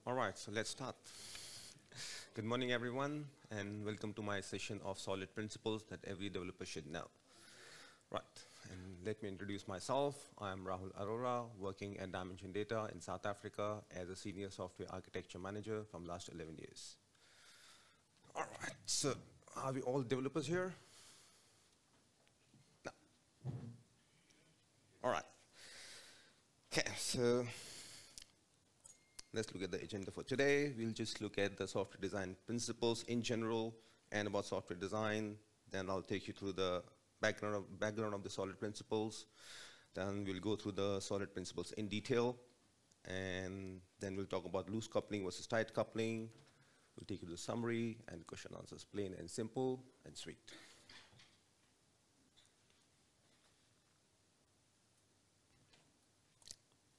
All right, so let's start. Good morning, everyone, and welcome to my session of solid principles that every developer should know. Right, and let me introduce myself. I'm Rahul Arora, working at Dimension Data in South Africa as a senior software architecture manager from last 11 years. All right, so are we all developers here? No. All right. Okay, so let's look at the agenda for today. We'll just look at the software design principles in general and about software design. Then I'll take you through the background of the solid principles. Then we'll go through the solid principles in detail. And then we'll talk about loose coupling versus tight coupling. We'll take you to the summary and question answers, plain and simple and sweet.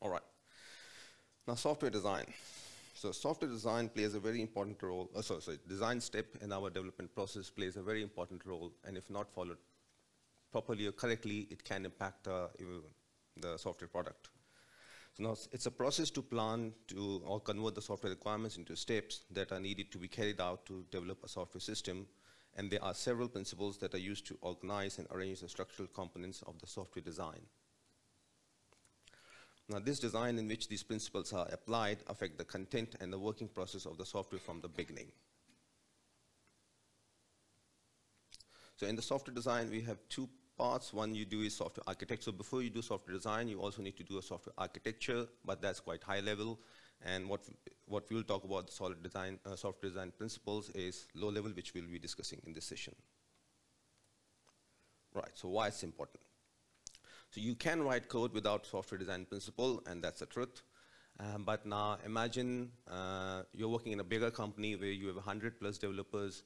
All right. Now, software design. So software design plays a very important role. Design step in our development process plays a very important role, and if not followed properly or correctly, it can impact the software product. So now it's a process to plan or convert the software requirements into steps that are needed to be carried out to develop a software system, and there are several principles that are used to organize and arrange the structural components of the software design. Now, this design in which these principles are applied affect the content and the working process of the software from the beginning. So in the software design, we have two parts. One you do is software architecture. So before you do software design, you also need to do a software architecture, but that's quite high level. And what we'll talk about the solid design, software design principles is low level, which we'll be discussing in this session. Right, so why it's important? So you can write code without software design principle, and that's the truth. But now imagine you're working in a bigger company where you have 100+ developers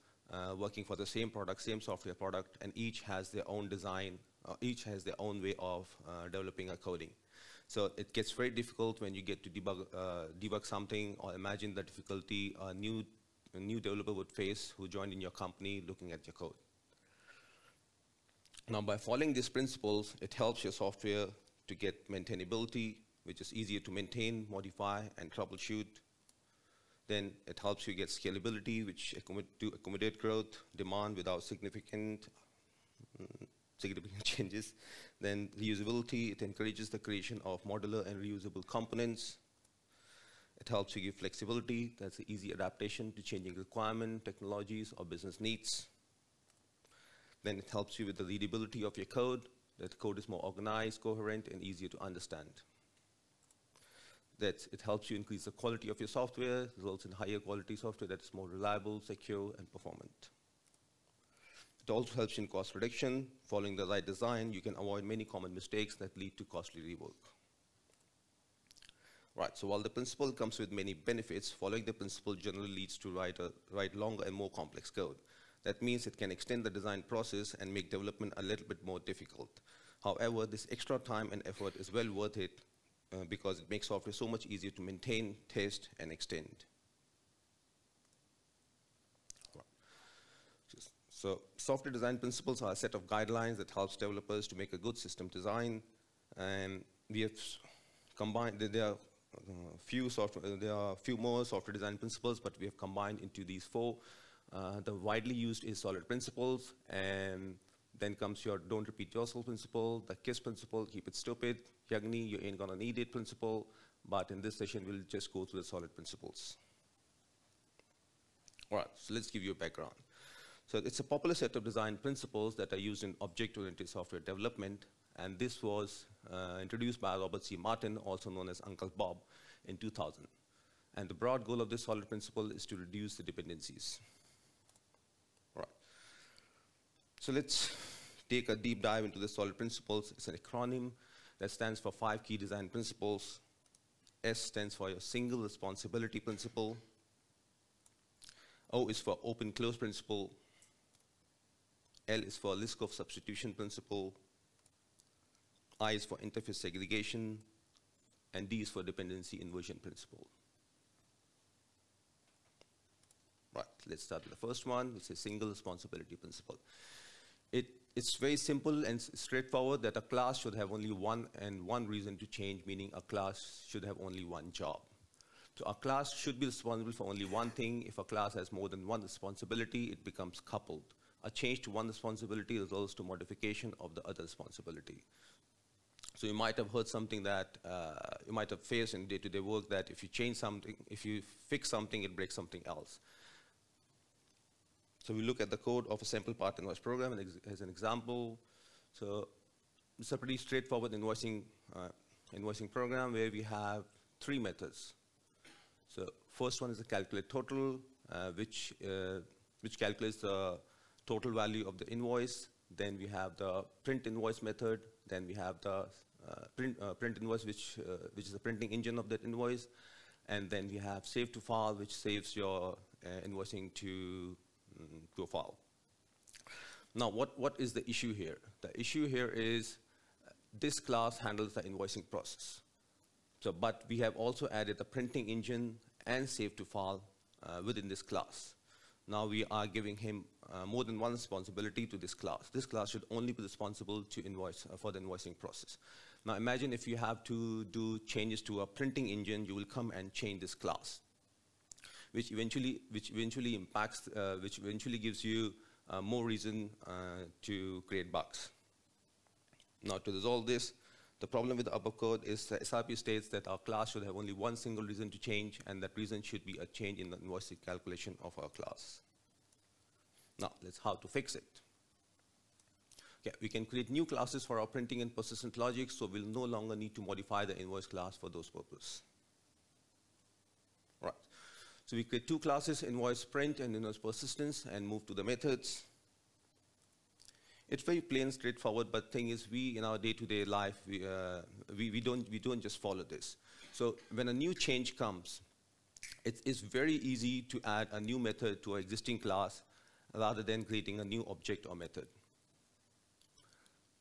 working for the same product, same software product, and each has their own design, each has their own way of developing a coding. So it gets very difficult when you get to debug something, or imagine the difficulty a new developer would face who joined in your company looking at your code. Now, by following these principles, it helps your software to get maintainability, which is easier to maintain, modify, and troubleshoot. Then it helps you get scalability, which to accommodate growth, demand without significant changes. Then reusability, it encourages the creation of modular and reusable components. It helps you give flexibility, that's the easy adaptation to changing requirements, technologies, or business needs. Then it helps you with the readability of your code, that the code is more organized, coherent, and easier to understand. That it helps you increase the quality of your software, results in higher quality software that is more reliable, secure, and performant. It also helps you in cost reduction. Following the right design, you can avoid many common mistakes that lead to costly rework. Right, so while the principle comes with many benefits, following the principle generally leads to write longer and more complex code. That means it can extend the design process and make development a little bit more difficult. However, this extra time and effort is well worth it because it makes software so much easier to maintain, test, and extend. So software design principles are a set of guidelines that helps developers to make a good system design. And we have combined, there are a few more software design principles, but we have combined into these four. The widely used is solid principles, and then comes your don't repeat yourself principle, the KISS principle, keep it stupid, Yagni, you ain't gonna need it principle, but in this session we'll just go through the solid principles. All right, so let's give you a background. So it's a popular set of design principles that are used in object-oriented software development, and this was introduced by Robert C. Martin, also known as Uncle Bob, in 2000. And the broad goal of this solid principle is to reduce the dependencies. All right. So let's take a deep dive into the solid principles. It's an acronym that stands for 5 key design principles. S stands for your single responsibility principle. O is for open-close principle. L is for Liskov substitution principle. I is for interface segregation. And D is for dependency inversion principle. Right, let's start with the first one, which is single responsibility principle. It's very simple and straightforward that a class should have only one reason to change, meaning a class should have only one job. So a class should be responsible for only one thing. If a class has more than one responsibility, it becomes coupled. A change to one responsibility results to modification of the other responsibility. So you might have heard something that you might have faced in day-to-day work, that if you change something, if you fix something, it breaks something else. So we look at the code of a sample part invoice program as an example. So it's a pretty straightforward invoicing program where we have 3 methods. So first one is the calculate total, which calculates the total value of the invoice. Then we have the print invoice method. Then we have the print invoice, which is the printing engine of that invoice. And then we have save to file, which saves your invoicing to a file. Now, what is the issue here? The issue here is this class handles the invoicing process. So, but we have also added the printing engine and save to file within this class. Now we are giving him more than one responsibility to this class. This class should only be responsible to invoice for the invoicing process. Now imagine if you have to do changes to a printing engine, you will come and change this class, which eventually gives you more reason to create bugs. Now to resolve this, the problem with the above code is the SRP states that our class should have only one single reason to change, and that reason should be a change in the invoicing calculation of our class. Now, let's how to fix it. Okay, we can create new classes for our printing and persistent logic, so we'll no longer need to modify the invoice class for those purposes. Right. So we create 2 classes, invoice print and invoice persistence, and move to the methods. It's very plain, straightforward, but thing is, we in our day-to-day life, we don't just follow this. So when a new change comes, it's very easy to add a new method to our existing class rather than creating a new object or method.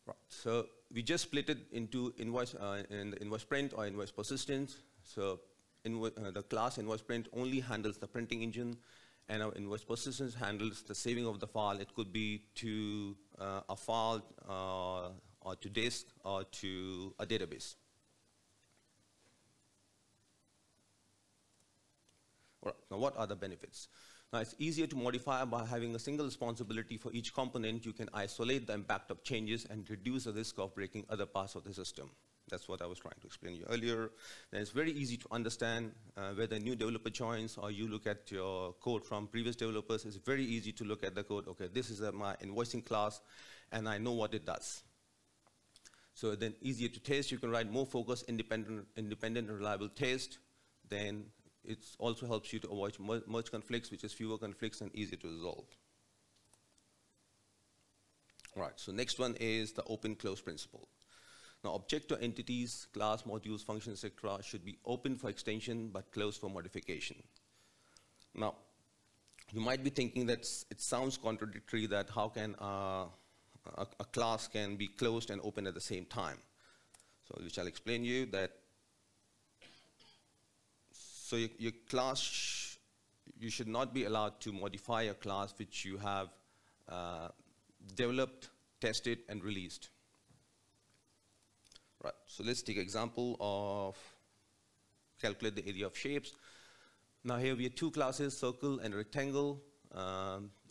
Right. So we just split it into invoice print or invoice persistence. So the class invoice print only handles the printing engine, and our invoice persistence handles the saving of the file. It could be to a file or to disk or to a database. All right. Now what are the benefits? Now it's easier to modify by having a single responsibility for each component. You can isolate the impact of changes and reduce the risk of breaking other parts of the system. That's what I was trying to explain to you earlier. Then it's very easy to understand whether a new developer joins or you look at your code from previous developers. It's very easy to look at the code. Okay, this is my invoicing class, and I know what it does. So then easier to test. You can write more focused, independent and reliable test. Then it also helps you to avoid merge conflicts, which is fewer conflicts and easier to resolve. All right, so next one is the open-close principle. Now, object or entities, class, modules, functions, etc. should be open for extension but closed for modification. Now, you might be thinking that it sounds contradictory, that how can a class can be closed and open at the same time. So, which I'll explain you that. So your class, you should not be allowed to modify a class which you have developed, tested, and released. Right, so let's take an example of calculate the area of shapes. Now here we have 2 classes, circle and rectangle,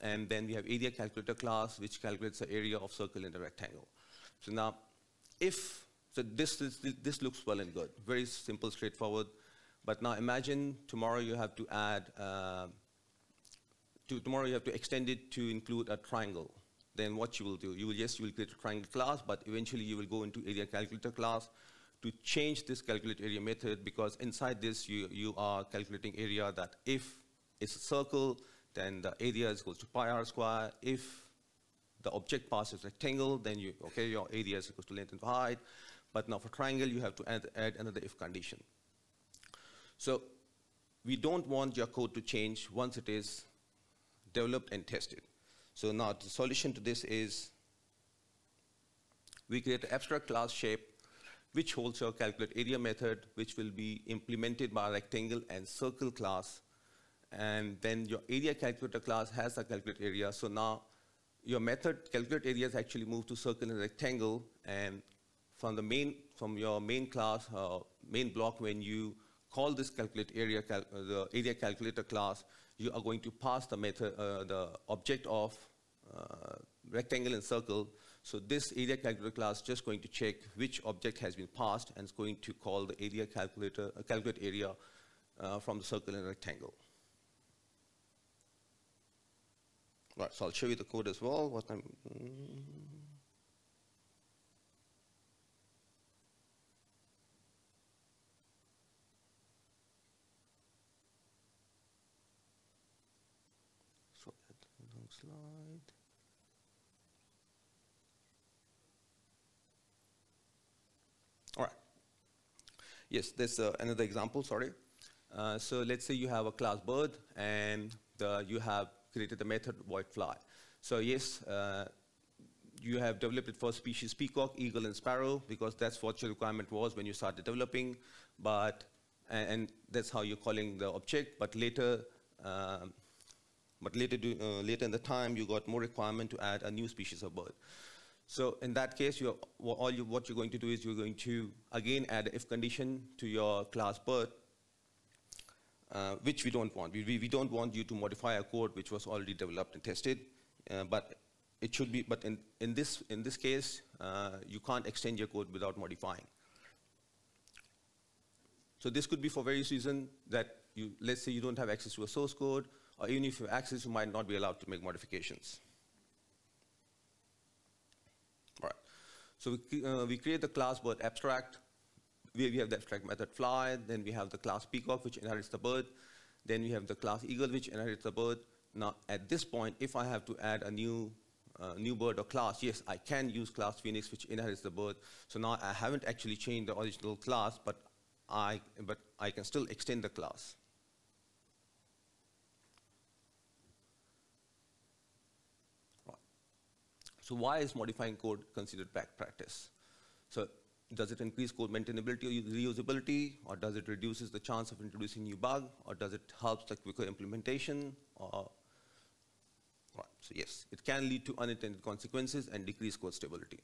and then we have area calculator class, which calculates the area of circle and a rectangle. So now, this looks well and good, very simple, straightforward. But now imagine tomorrow you have to add, tomorrow you have to extend it to include a triangle. Then what you will do, you will create a triangle class, but eventually you will go into area calculator class to change this calculate area method, because inside this you are calculating area that if it's a circle, then the area is equal to pi r square. If the object part is rectangle, then your area is equal to length into height. But now for triangle, you have to add another if condition. So we don't want your code to change once it is developed and tested. So now the solution to this is we create an abstract class shape which holds your calculate area method, which will be implemented by a rectangle and circle class. And then your area calculator class has a calculate area. So now your method calculate area is actually moved to circle and rectangle. And from your main class, main block, when you call this calculate area, the area calculator class, you are going to pass the method, the object of rectangle and circle. So this area calculator class just going to check which object has been passed, and it's going to call the area calculator, calculate area from the circle and rectangle. Right, so I'll show you the code as well. What I'm so long slide. All right. Yes, there's another example. Sorry. So let's say you have a class bird, and you have created the method void fly. So yes, you have developed it for species peacock, eagle, and sparrow, because that's what your requirement was when you started developing. And that's how you're calling the object. But later, later in the time, you got more requirement to add a new species of bird. So in that case, what you're going to do is you're going to again add an if condition to your class bird, which we don't want. We don't want you to modify a code which was already developed and tested, but it should be. But in this case, you can't extend your code without modifying. So this could be for various reasons that let's say you don't have access to a source code, or even if you have access, you might not be allowed to make modifications. Right. So we create the class bird abstract. We have the abstract method fly, then we have the class peacock, which inherits the bird. Then we have the class eagle, which inherits the bird. Now, at this point, if I have to add a new bird or class, yes, I can use class phoenix, which inherits the bird. So now I haven't actually changed the original class, but I can still extend the class. Right. So why is modifying code considered bad practice? So does it increase code maintainability or reusability, or does it reduces the chance of introducing new bug, or does it help the quicker implementation? Right. So yes, it can lead to unintended consequences and decrease code stability.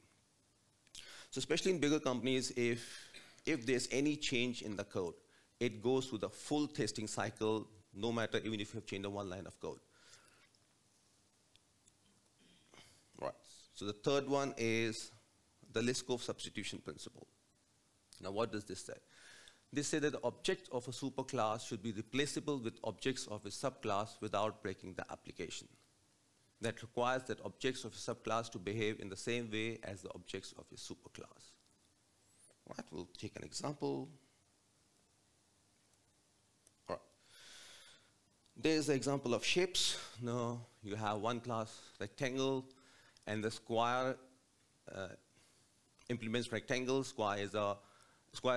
So especially in bigger companies, if there's any change in the code, it goes through the full testing cycle, no matter even if you have changed one line of code. Right. So the third one is the Liskov substitution principle. Now, what does this say? This says that the object of a superclass should be replaceable with objects of a subclass without breaking the application. That requires that objects of a subclass to behave in the same way as the objects of a superclass. Right, we'll take an example. All right. There's an example of shapes. Now, you have one class rectangle, and the square implements rectangle. Square is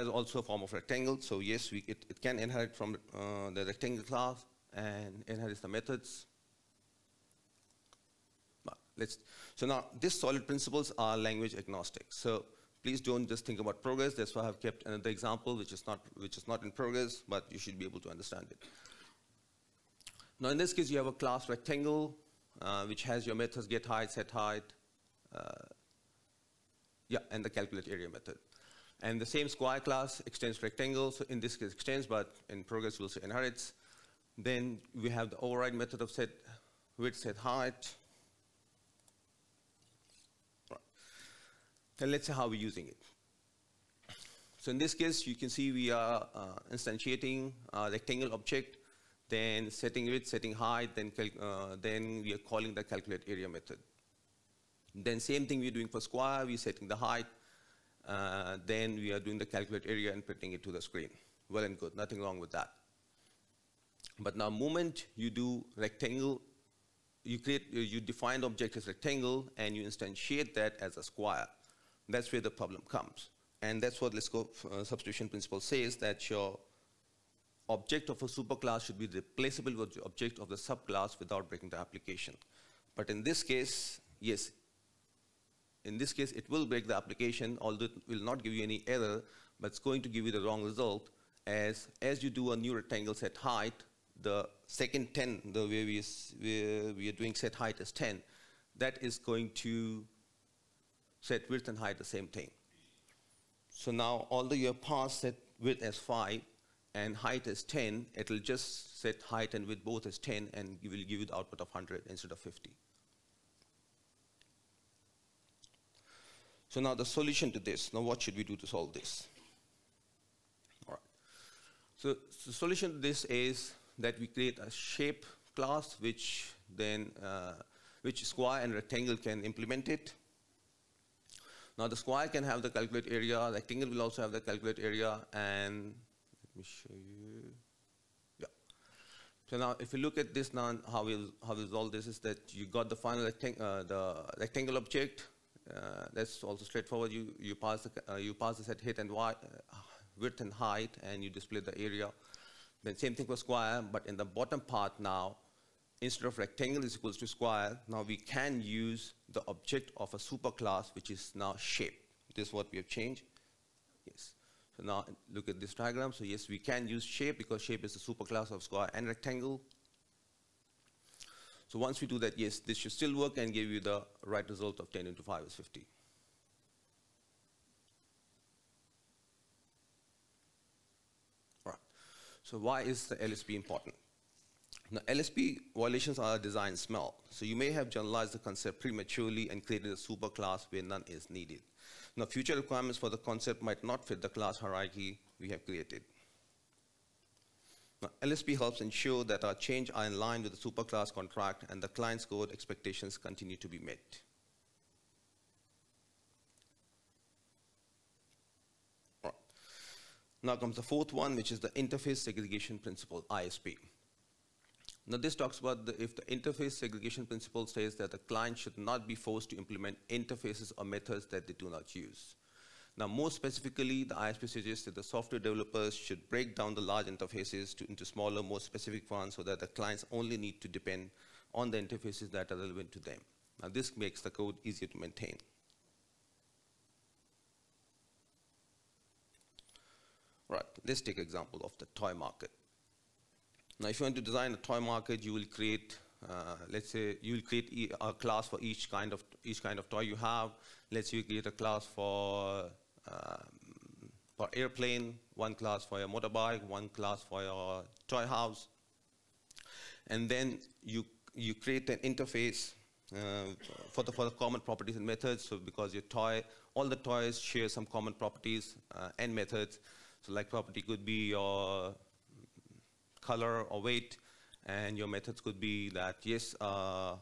also a form of rectangle. So yes, it can inherit from the rectangle class and inherits the methods. So now, these solid principles are language agnostic. So please don't just think about progress. That's why I've kept another example which is not in progress, but you should be able to understand it. Now in this case, you have a class rectangle which has your methods get height, set height, and the calculate area method. And the same square class extends rectangle. So in this case extends, but in progress we'll say inherits. Then we have the override method of set width, set height. Right. And let's see how we're using it. So in this case, you can see we are instantiating a rectangle object, then setting width, setting height, then we are calling the calculate area method. Then same thing we're doing for square, we're setting the height, then we are doing the calculate area and printing it to the screen. Well and good, nothing wrong with that. But now, moment you do rectangle, you define the object as rectangle and you instantiate that as a square. That's where the problem comes. And that's what Liskov substitution principle says, that your object of a superclass should be replaceable with the object of the subclass without breaking the application. But in this case, yes, in this case, it will break the application, although it will not give you any error, but it's going to give you the wrong result. As you do a new rectangle set height, the second 10, the way we are doing set height as 10, that is going to set width and height the same thing. So now, although you have passed set width as 5, and height is 10, it'll just set height and width both as 10, and it will give you the output of 100 instead of 50. So now the solution to this, now what should we do to solve this? All right. So the solution to this is that we create a shape class which then, which square and rectangle can implement it. Now the square can have the calculate area, rectangle will also have the calculate area, and let me show you. Yeah. So now if you look at this now, how we'll resolve this is that you got the final the rectangle object. That's also straightforward. You pass the set height and width and height, and you display the area. Then same thing for square, but in the bottom part now, instead of rectangle is equals to square, now we can use the object of a superclass, which is now shape. This is what we have changed. Yes. So now look at this diagram. So yes, we can use shape because shape is the superclass of square and rectangle. So once we do that, yes, this should still work and give you the right result of 10 into 5 is 50. All right. So why is the LSP important? Now, LSP violations are a design smell. So you may have generalized the concept prematurely and created a superclass where none is needed. Now, future requirements for the concept might not fit the class hierarchy we have created. Now, LSP helps ensure that our changes are in line with the superclass contract and the client's code expectations continue to be met. All right. Now comes the fourth one, which is the interface segregation principle, ISP. Now this talks about if the interface segregation principle says that the client should not be forced to implement interfaces or methods that they do not use. Now more specifically, the ISP suggests that the software developers should break down the large interfaces into smaller, more specific ones so that the clients only need to depend on the interfaces that are relevant to them. Now this makes the code easier to maintain. Right, let's take an example of the toy market. Now, if you want to design a toy market, you will create, let's say, you will create a class for each kind of toy you have. Let's say you create a class for airplane, one class for your motorbike, one class for your toy house, and then you create an interface for the common properties and methods. So because your all the toys share some common properties and methods. So like property could be your color or weight, and your methods could be that yes, a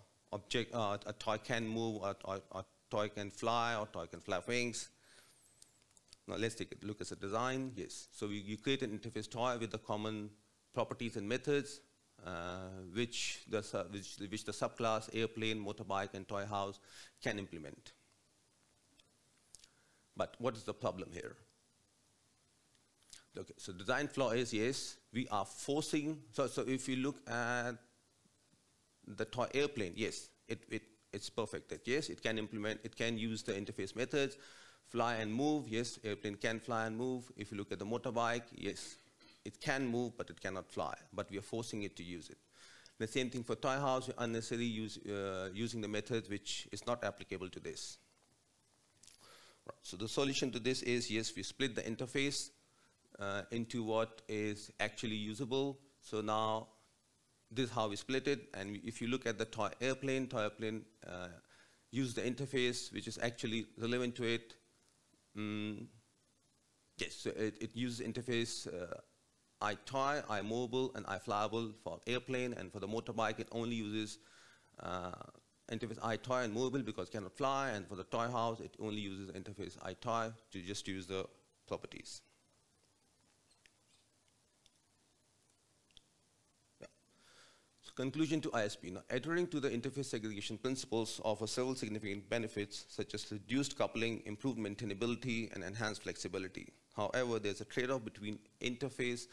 toy can move, a toy can fly, or toy can flap wings. Now let's take a look at the design. Yes, so you create an interface toy with the common properties and methods, which the subclass airplane, motorbike, and toy house can implement. But what is the problem here? Okay, so design flaw is, yes, we are forcing, so if you look at the toy airplane, yes, it's perfect. That yes, it can use the interface methods, fly and move, yes, airplane can fly and move. If you look at the motorbike, yes, it can move, but it cannot fly, but we are forcing it to use it. The same thing for toy house, you're unnecessarily using the methods which is not applicable to this. Right. So the solution to this is, yes, we split the interface into what is actually usable. So now this is how we split it, and if you look at the toy airplane use the interface which is actually relevant to it. Yes, so it uses interface iToy, iMobile, and iFlyable for airplane, and for the motorbike it only uses interface iToy and mobile because it cannot fly, and for the toy house it only uses interface iToy to just use the properties. Conclusion to ISP. Now, adhering to the interface segregation principles offers several significant benefits, such as reduced coupling, improved maintainability, and enhanced flexibility. However, there's a trade-off between interface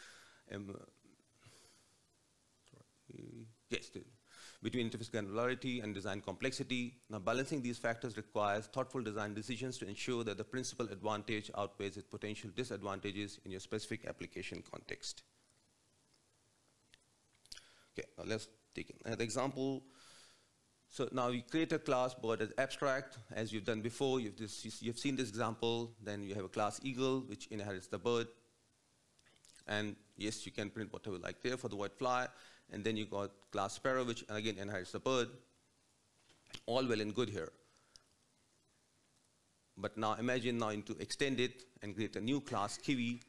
between interface granularity and design complexity. Now, balancing these factors requires thoughtful design decisions to ensure that the principal advantage outweighs its potential disadvantages in your specific application context. Okay, now let's take another example. So now you create a class bird as abstract, as you've done before. You've seen this example. Then you have a class eagle, which inherits the bird. And yes, you can print whatever like there for the white fly. And then you got class sparrow, which again inherits the bird. All well and good here. But now imagine now to extend it and create a new class kiwi,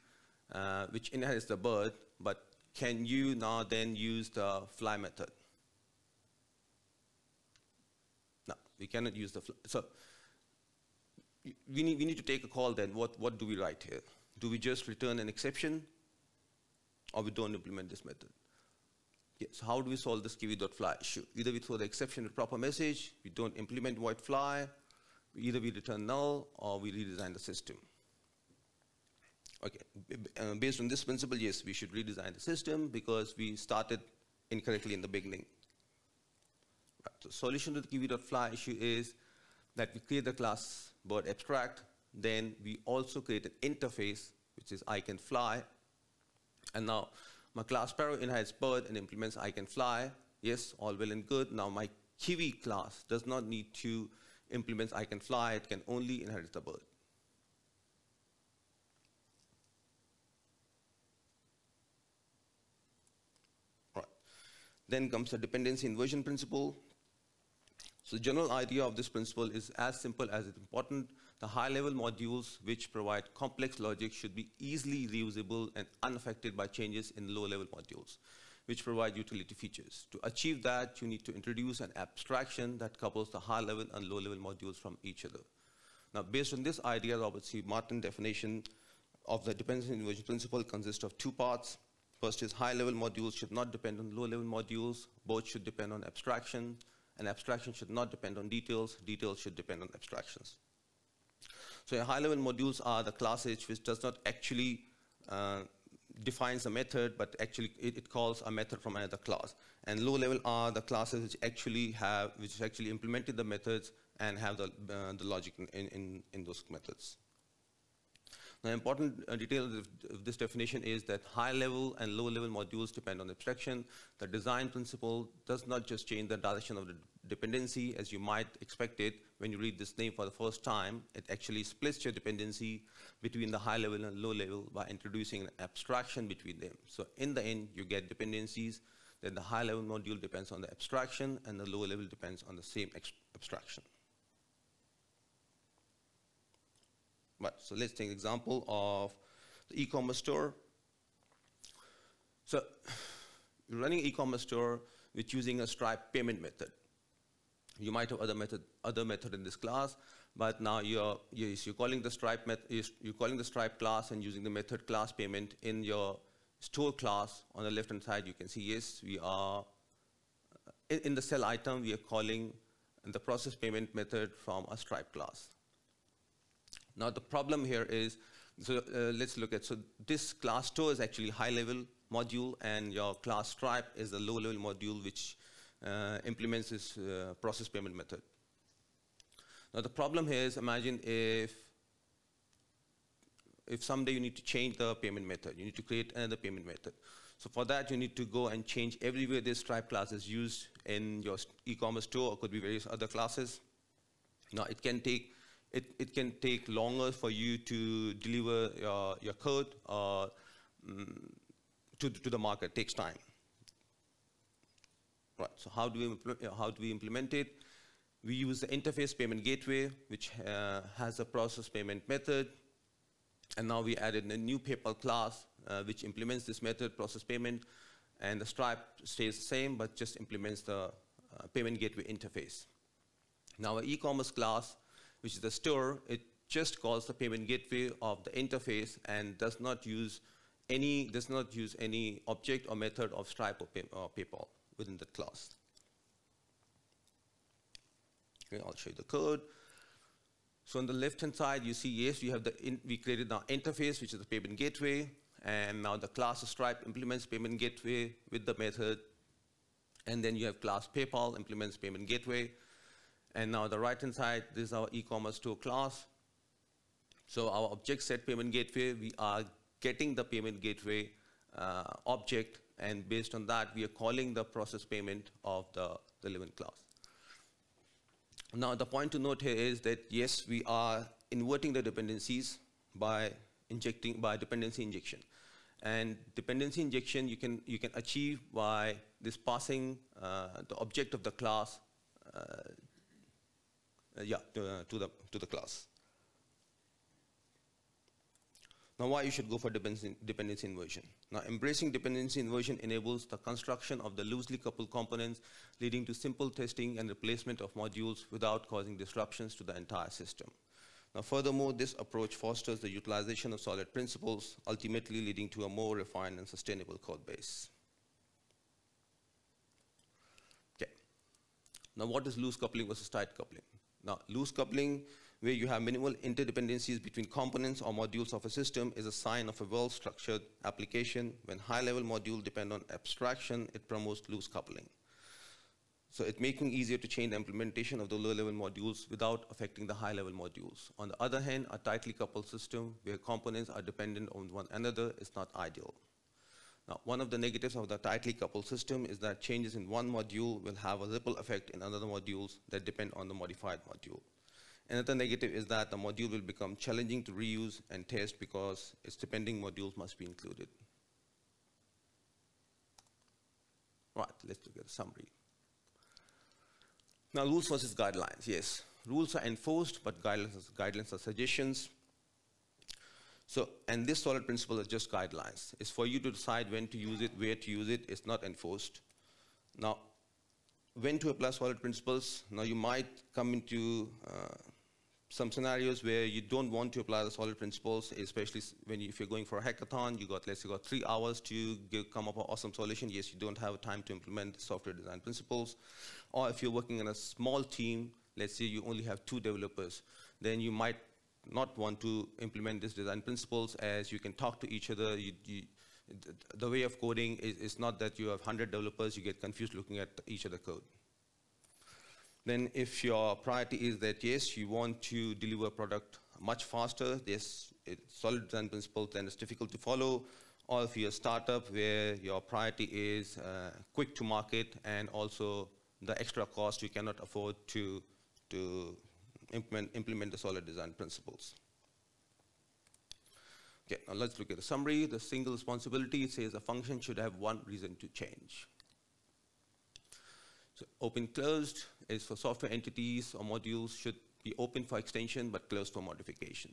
which inherits the bird, but can you now then use the fly method? No, we cannot use the fly. So we need to take a call then. What do we write here? Do we just return an exception, or we don't implement this method? Yeah, so how do we solve this kiwi.fly issue? Either we throw the exception with proper message, we don't implement white fly, either we return null, or we redesign the system. Okay, based on this principle, yes, we should redesign the system because we started incorrectly in the beginning. Right, so solution to the kiwi.fly issue is that we create the class bird abstract, then we also create an interface, which is I can fly, and now my class sparrow inherits bird and implements I can fly. Yes, all well and good. Now my kiwi class does not need to implement I can fly, it can only inherit the bird. Right. Then comes the dependency inversion principle. So the general idea of this principle is as simple as it's important. The high-level modules which provide complex logic should be easily reusable and unaffected by changes in low-level modules, which provide utility features. To achieve that, you need to introduce an abstraction that couples the high-level and low-level modules from each other. Now, based on this idea, Robert C. Martin definition of the dependency inversion principle consists of two parts. First is high-level modules should not depend on low-level modules. Both should depend on abstraction. And abstraction should not depend on details. Details should depend on abstractions. So high-level modules are the classes which does not actually defines a method, but actually it calls a method from another class. And low-level are the classes which actually implemented the methods and have the logic in those methods. The important detail of this definition is that high-level and low-level modules depend on abstraction. The design principle does not just change the direction of the dependency, as you might expect it when you read this name for the first time. It actually splits your dependency between the high-level and low-level by introducing an abstraction between them. So in the end, you get dependencies. Then the high-level module depends on the abstraction, and the low-level depends on the same abstraction. Right, so let's take an example of the e-commerce store. So you're running an e-commerce store with using a Stripe payment method. You might have other method in this class, but now you're calling the Stripe class and using the method class payment in your store class. On the left-hand side, you can see yes, we are in the cell item. We are calling the process payment method from a Stripe class. Now the problem here is, so let's look at, so this class store is actually high-level module, and your class Stripe is a low-level module which implements this process payment method. Now the problem here is, imagine if someday you need to change the payment method, you need to create another payment method. So for that, you need to go and change everywhere this Stripe class is used in your e-commerce store, or could be various other classes. Now it can take longer for you to deliver your code to the market. It takes time. Right. So how do we implement it? We use the interface payment gateway, which has a process payment method, and now we added a new PayPal class which implements this method, process payment, and the Stripe stays the same, but just implements the payment gateway interface. Now, our e-commerce class, which is the store, it just calls the payment gateway of the interface and does not use any object or method of Stripe or PayPal within that class. Okay, I'll show you the code. So on the left-hand side, you see, yes, we created our interface, which is the payment gateway, and now the class of Stripe implements payment gateway with the method, and then you have class PayPal implements payment gateway. And now the right-hand side, this is our e-commerce store class. So our object set payment gateway, we are getting the payment gateway object, and based on that, we are calling the process payment of the relevant class. Now the point to note here is that yes, we are inverting the dependencies by dependency injection. And dependency injection you can achieve by this passing the object of the class to the class. Now, why you should go for dependency inversion? Now, embracing dependency inversion enables the construction of the loosely coupled components, leading to simple testing and replacement of modules without causing disruptions to the entire system. Now, furthermore, this approach fosters the utilization of solid principles, ultimately leading to a more refined and sustainable code base. Okay. Now, what is loose coupling versus tight coupling? Now, loose coupling, where you have minimal interdependencies between components or modules of a system, is a sign of a well-structured application. When high-level modules depend on abstraction, it promotes loose coupling. So it's making easier to change the implementation of the low-level modules without affecting the high-level modules. On the other hand, a tightly coupled system where components are dependent on one another is not ideal. Now, one of the negatives of the tightly coupled system is that changes in one module will have a ripple effect in other modules that depend on the modified module. Another negative is that the module will become challenging to reuse and test because its depending modules must be included. Right, let's look at the summary. Now, rules versus guidelines. Yes, rules are enforced, but guidelines are suggestions. So, and this solid principle is just guidelines. It's for you to decide when to use it, where to use it. It's not enforced. Now, when to apply solid principles? Now, you might come into some scenarios where you don't want to apply the solid principles, especially if you're going for a hackathon. Let's say you got 3 hours to come up with an awesome solution. Yes, you don't have time to implement the software design principles. Or if you're working in a small team, let's say you only have 2 developers, then you might not want to implement these design principles, as you can talk to each other. The way of coding is not that you have 100 developers, you get confused looking at each other code. Then if your priority is that, yes, you want to deliver a product much faster, yes, solid design principles, then it's difficult to follow. Or if you're a startup where your priority is quick to market and also the extra cost you cannot afford to implement the solid design principles. Okay, now let's look at the summary. The single responsibility says a function should have one reason to change. So open closed is for software entities or modules should be open for extension but closed for modification.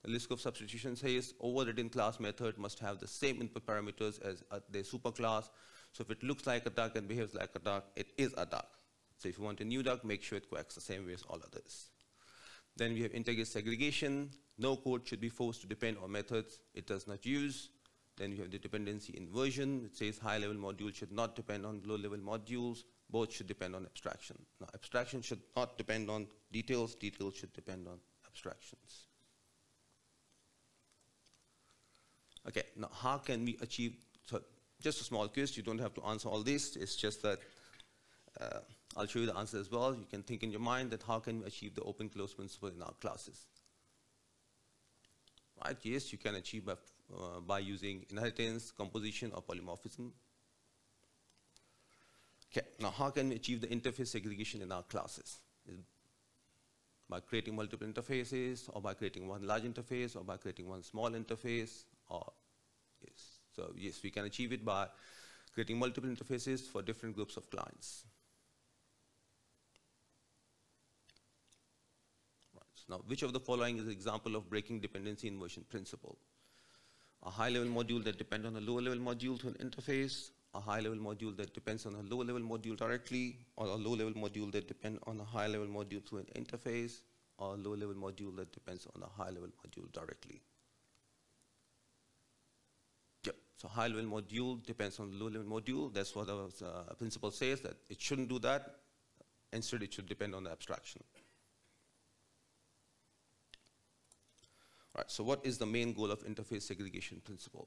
The list of substitution says overridden class method must have the same input parameters as their superclass. So if it looks like a duck and behaves like a duck, it is a duck. So if you want a new duck, make sure it quacks the same way as all others. Then we have integer segregation. No code should be forced to depend on methods it does not use. Then we have the dependency inversion. It says high-level modules should not depend on low-level modules. Both should depend on abstraction. Now, abstraction should not depend on details. Details should depend on abstractions. Okay, now how can we achieve, so just a small quiz, you don't have to answer all this, it's just that I'll show you the answer as well. You can think in your mind that how can we achieve the open-close principle in our classes. Right, yes, you can achieve by using inheritance, composition, or polymorphism. Okay, now how can we achieve the interface segregation in our classes? By creating multiple interfaces, or by creating one large interface, or by creating one small interface, or yes. So yes, we can achieve it by creating multiple interfaces for different groups of clients. Right. So now, which of the following is an example of breaking dependency inversion principle? A high-level module that depends on a lower-level module to an interface, a high-level module that depends on a lower-level module directly, or a low-level module that depends on a high-level module through an interface, or a low-level module that depends on a high-level module directly. Yep. So high-level module depends on the low-level module. That's what the principle says, that it shouldn't do that. Instead, it should depend on the abstraction. Right, so what is the main goal of interface segregation principle?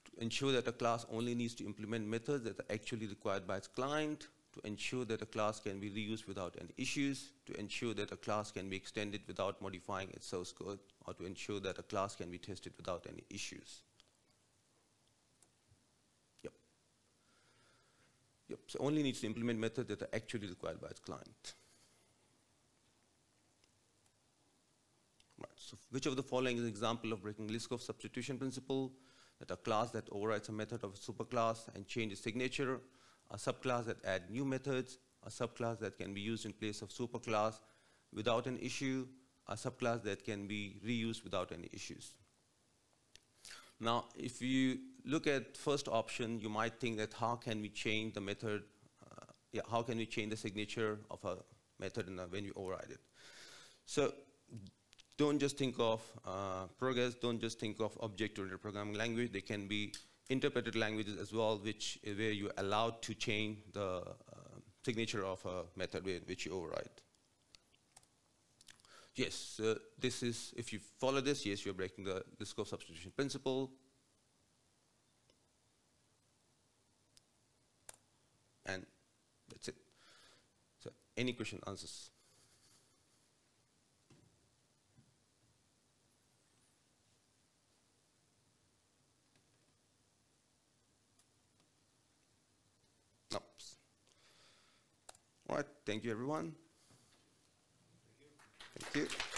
To ensure that a class only needs to implement methods that are actually required by its client, to ensure that a class can be reused without any issues, to ensure that a class can be extended without modifying its source code, or to ensure that a class can be tested without any issues. Yep. Yep, so only needs to implement methods that are actually required by its client. Right, so which of the following is an example of breaking Liskov substitution principle? that a class that overrides a method of a superclass and changes signature, a subclass that add new methods, a subclass that can be used in place of superclass without an issue, a subclass that can be reused without any issues. Now, if you look at first option, you might think that how can we change the method, how can we change the signature of a method when we override it? So don't just think of progress, don't just think of object-oriented programming language. They can be interpreted languages as well, where you're allowed to change the signature of a method which you override. Yes, this is, if you follow this, yes, you're breaking the scope substitution principle. And that's it. So any question, answers? No. All right, thank you, everyone. Thank you.